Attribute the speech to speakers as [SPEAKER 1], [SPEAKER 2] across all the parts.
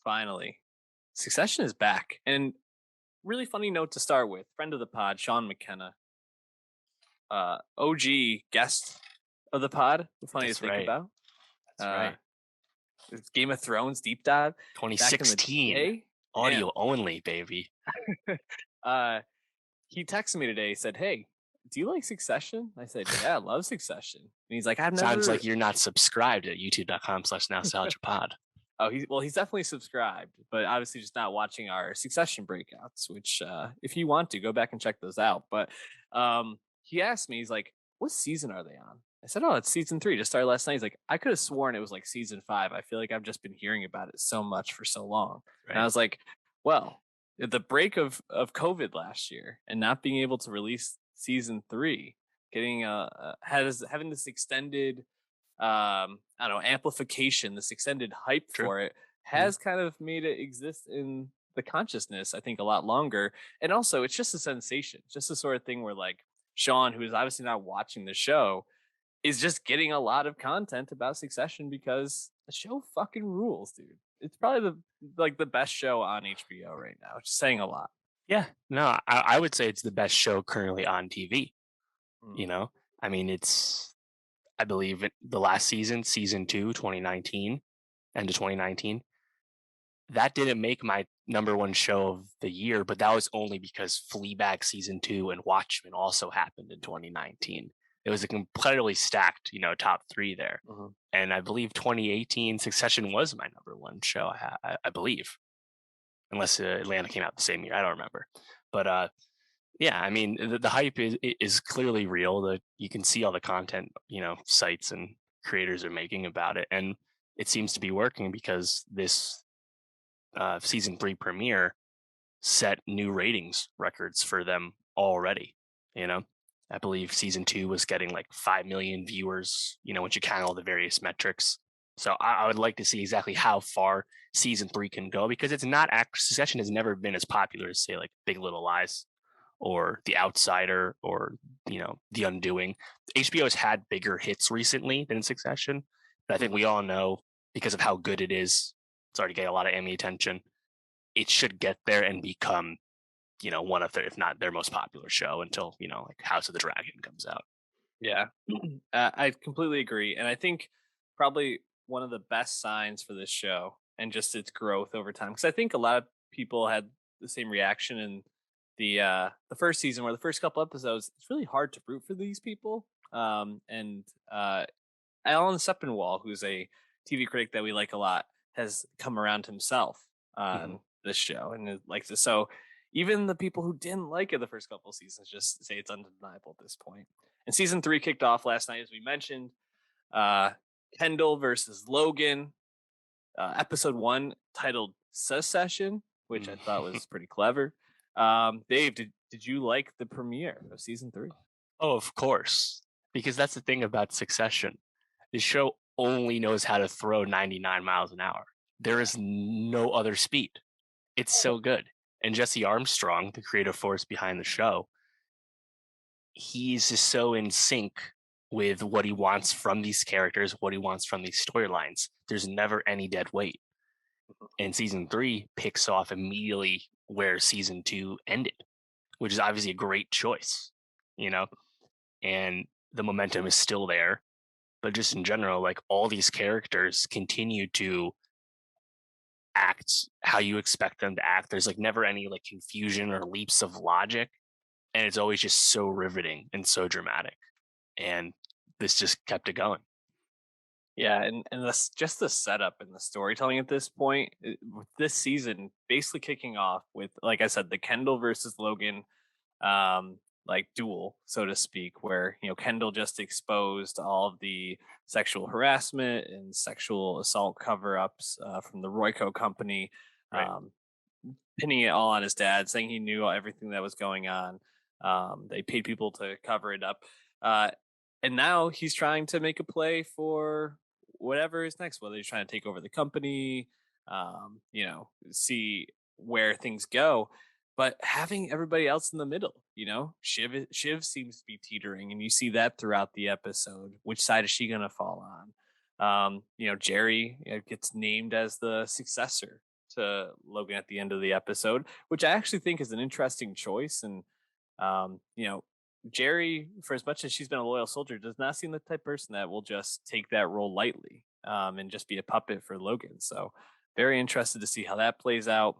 [SPEAKER 1] Finally, Succession is back. And really funny note to start with. Friend of the pod, Sean McKenna, OG guest of the pod. Funny
[SPEAKER 2] That's
[SPEAKER 1] to think
[SPEAKER 2] right.
[SPEAKER 1] about.
[SPEAKER 2] That's right.
[SPEAKER 1] Game of Thrones deep dive. Back in the
[SPEAKER 2] 2016.
[SPEAKER 1] day.
[SPEAKER 2] Audio only, baby.
[SPEAKER 1] uh, he texted me today. He said, "Hey, do you like Succession?" I said, "Yeah, I love Succession." And he's like,
[SPEAKER 2] Sounds like you're not subscribed at youtube.com/nostalgiapod.
[SPEAKER 1] Oh, he's definitely subscribed, but obviously just not watching our Succession breakouts, which if you want to go back and check those out. But he asked me, he's like, what season are they on? I said, oh, it's season 3, just started last night. He's like, I could have sworn it was like season 5. I feel like I've just been hearing about it so much for so long.
[SPEAKER 2] Right.
[SPEAKER 1] And I was like, well, the break of COVID last year and not being able to release season 3, getting having this extended I don't know, amplification, this extended hype for it has kind of made it exist in the consciousness, I think, a lot longer. And also, it's just a sensation, just the sort of thing where like Sean, who is obviously not watching the show, is just getting a lot of content about Succession because the show fucking rules, dude. It's probably the best show on HBO right now. It's saying a lot.
[SPEAKER 2] Yeah, no, I would say it's the best show currently on TV.
[SPEAKER 1] Mm.
[SPEAKER 2] You know, I mean, I believe the last season 2, 2019, end of 2019, that didn't make my number one show of the year, but that was only because Fleabag season 2 and Watchmen also happened in 2019. It was a completely stacked, top 3 there.
[SPEAKER 1] Mm-hmm.
[SPEAKER 2] And I believe 2018 Succession was my number one show, I believe. Unless Atlanta came out the same year. I don't remember. But yeah, I mean, the hype is clearly real. You can see all the content, sites and creators are making about it. And it seems to be working because this season 3 premiere set new ratings records for them already. I believe season 2 was getting like 5 million viewers, once you count all the various metrics. So I would like to see exactly how far season 3 can go, because it's not Succession has never been as popular as, say, like Big Little Lies or The Outsider or, The Undoing. HBO has had bigger hits recently than Succession, but I think we all know, because of how good it is, it's already getting a lot of Emmy attention. It should get there and become, one of their, if not their most popular show until, like House of the Dragon comes out.
[SPEAKER 1] Yeah, I completely agree. And I think probably one of the best signs for this show and just its growth over time, because I think a lot of people had the same reaction in the first season, where the first couple episodes, it's really hard to root for these people. And Alan Sepinwall, who's a TV critic that we like a lot, has come around himself on this show and likes it. So even the people who didn't like it the first couple of seasons just say it's undeniable at this point. And season 3 kicked off last night, as we mentioned. Kendall versus Logan. Episode 1 titled Secession, which I thought was pretty clever. Dave, did you like the premiere of season 3?
[SPEAKER 2] Oh, of course. Because that's the thing about Succession. The show only knows how to throw 99 miles an hour. There is no other speed. It's so good. And Jesse Armstrong, the creative force behind the show, he's just so in sync with what he wants from these characters, what he wants from these storylines. There's never any dead weight. And season 3 picks off immediately where season 2 ended, which is obviously a great choice, and the momentum is still there. But just in general, like, all these characters continue to act how you expect them to act. There's like never any like confusion or leaps of logic. And it's always just so riveting and so dramatic. And this just kept it going.
[SPEAKER 1] Yeah, and this, just the setup and the storytelling at this point, with this season basically kicking off with, like I said, the Kendall versus Logan like duel, so to speak, where Kendall just exposed all of the sexual harassment and sexual assault cover-ups from the Royco company,
[SPEAKER 2] Right.
[SPEAKER 1] pinning it all on his dad, saying he knew everything that was going on. They paid people to cover it up, and now he's trying to make a play for whatever is next, whether he's trying to take over the company, see where things go. But having everybody else in the middle, Shiv seems to be teetering, and you see that throughout the episode. Which side is she going to fall on? Jerry gets named as the successor to Logan at the end of the episode, which I actually think is an interesting choice. And you know, Jerry, for as much as she's been a loyal soldier, does not seem the type of person that will just take that role lightly, and just be a puppet for Logan. So very interested to see how that plays out.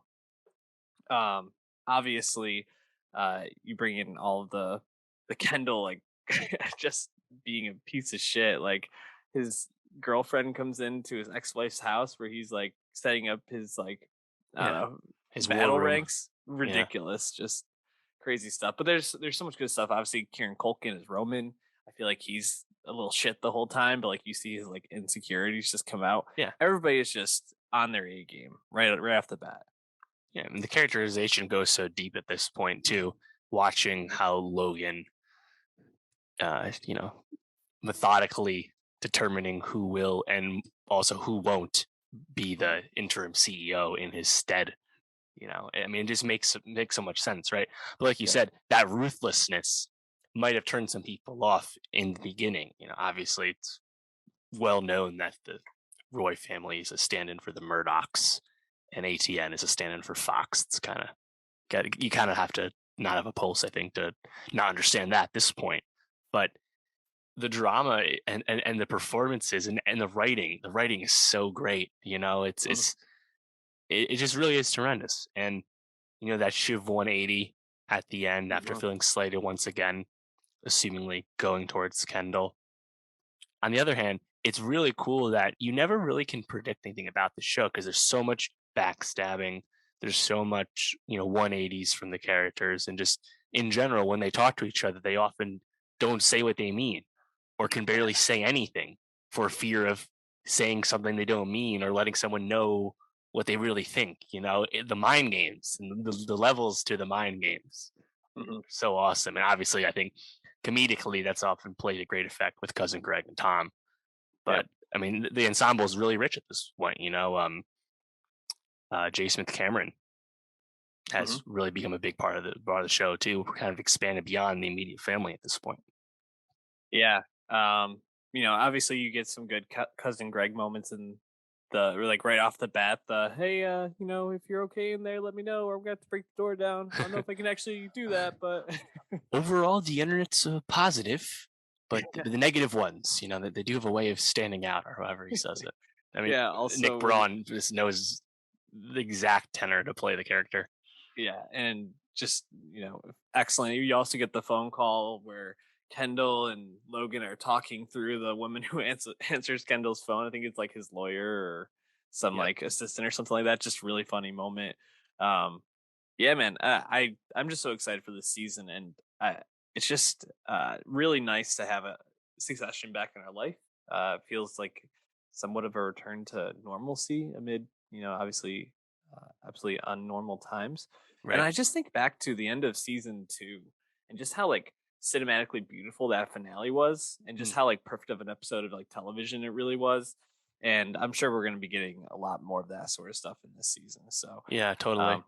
[SPEAKER 1] Um, Obviously, you bring in all of the Kendall, like, just being a piece of shit. Like, his girlfriend comes into his ex-wife's house where he's like setting up his, like, I don't
[SPEAKER 2] Yeah.
[SPEAKER 1] know,
[SPEAKER 2] His war
[SPEAKER 1] battle
[SPEAKER 2] room.
[SPEAKER 1] ranks.
[SPEAKER 2] Yeah.
[SPEAKER 1] Ridiculous, just crazy stuff. But there's so much good stuff. Obviously, Kieran Culkin is Roman. I feel like he's a little shit the whole time, but like you see his like insecurities just come out.
[SPEAKER 2] Yeah.
[SPEAKER 1] Everybody is just on their A game right off the bat.
[SPEAKER 2] Yeah. And the characterization goes so deep at this point too. Watching how Logan, you know, methodically determining who will and also who won't be
[SPEAKER 1] Mhm.
[SPEAKER 2] the interim CEO in his stead. You know, I mean, it just makes so much sense, right? But like you
[SPEAKER 1] Yeah.
[SPEAKER 2] said, that ruthlessness might have turned some people off in the beginning. You know, obviously it's well known that the Roy family is a stand-in for the Murdochs, and ATN is a stand-in for Fox. It's kind of you kind of have to not have a pulse, I think, to not understand that at this point. But the drama and the performances and the writing is so great. You know,
[SPEAKER 1] Mhm.
[SPEAKER 2] it just really is tremendous. And you know that Shiv 180 at the end after
[SPEAKER 1] Mhm.
[SPEAKER 2] feeling slighted once again, assumingly going towards Kendall. On the other hand, it's really cool that you never really can predict anything about the show because there's so much backstabbing. There's so much, you know, 180s from the characters. And just in general, when they talk to each other, they often don't say what they mean or can barely say anything for fear of saying something they don't mean or letting someone know what they really think. You know, the mind games and the levels to the mind games
[SPEAKER 1] Mhm.
[SPEAKER 2] so awesome. And obviously, I think comedically, that's often played a great effect with Cousin Greg and Tom.
[SPEAKER 1] Yep.
[SPEAKER 2] But I mean, the ensemble is really rich at this point. You know, J. Smith Cameron
[SPEAKER 1] Mhm.
[SPEAKER 2] has really become a big part of the show too. Kind of expanded beyond the immediate family at this point.
[SPEAKER 1] Yeah. Obviously you get some good cousin Greg moments in the or like right off the bat. The hey, if you're okay in there, let me know, or I'm gonna have to break the door down. I don't know if I can actually do that, but
[SPEAKER 2] Overall, the internet's positive, but the negative ones, you know, they do have a way of standing out, or however he says it. I mean,
[SPEAKER 1] yeah.
[SPEAKER 2] Nick
[SPEAKER 1] Also,
[SPEAKER 2] Braun just knows the exact tenor to play the character.
[SPEAKER 1] yeah, and just excellent. You also get the phone call where Kendall and Logan are talking through the woman who answers Kendall's phone. I think it's like his lawyer or some
[SPEAKER 2] Yep.
[SPEAKER 1] like assistant or something like that. Just really funny moment. Um, Yeah, man. I'm just so excited for this season, and it's just really nice to have a Succession back in our life. It feels like somewhat of a return to normalcy amid obviously absolutely unnormal times. And
[SPEAKER 2] Right.
[SPEAKER 1] I just think back to the end of season 2 and just how like cinematically beautiful that finale was, and just
[SPEAKER 2] Mm.
[SPEAKER 1] how like perfect of an episode of like television it really was. And I'm sure we're going to be getting a lot more of that sort of stuff in this season. So
[SPEAKER 2] Yeah, totally.
[SPEAKER 1] um,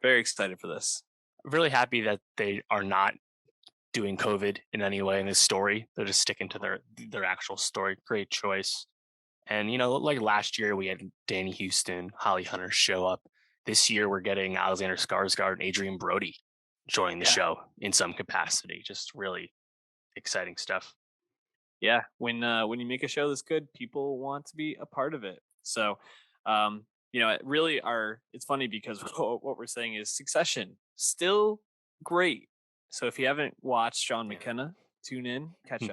[SPEAKER 1] very excited for this.
[SPEAKER 2] Really happy that they are not doing COVID in any way in this story. They're just sticking to
[SPEAKER 1] Mhm.
[SPEAKER 2] their actual story. Great choice. And you know, like last year we had Danny Houston, Holly Hunter show up. This year we're getting Alexander Skarsgård and Adrian Brody joining the
[SPEAKER 1] Yeah.
[SPEAKER 2] show in some capacity. Just really exciting stuff.
[SPEAKER 1] Yeah. When you make a show this good, people want to be a part of it. So it really are it's funny because what we're saying is Succession still great. So if you haven't watched John
[SPEAKER 2] Yeah.
[SPEAKER 1] McKenna, tune in, catch up.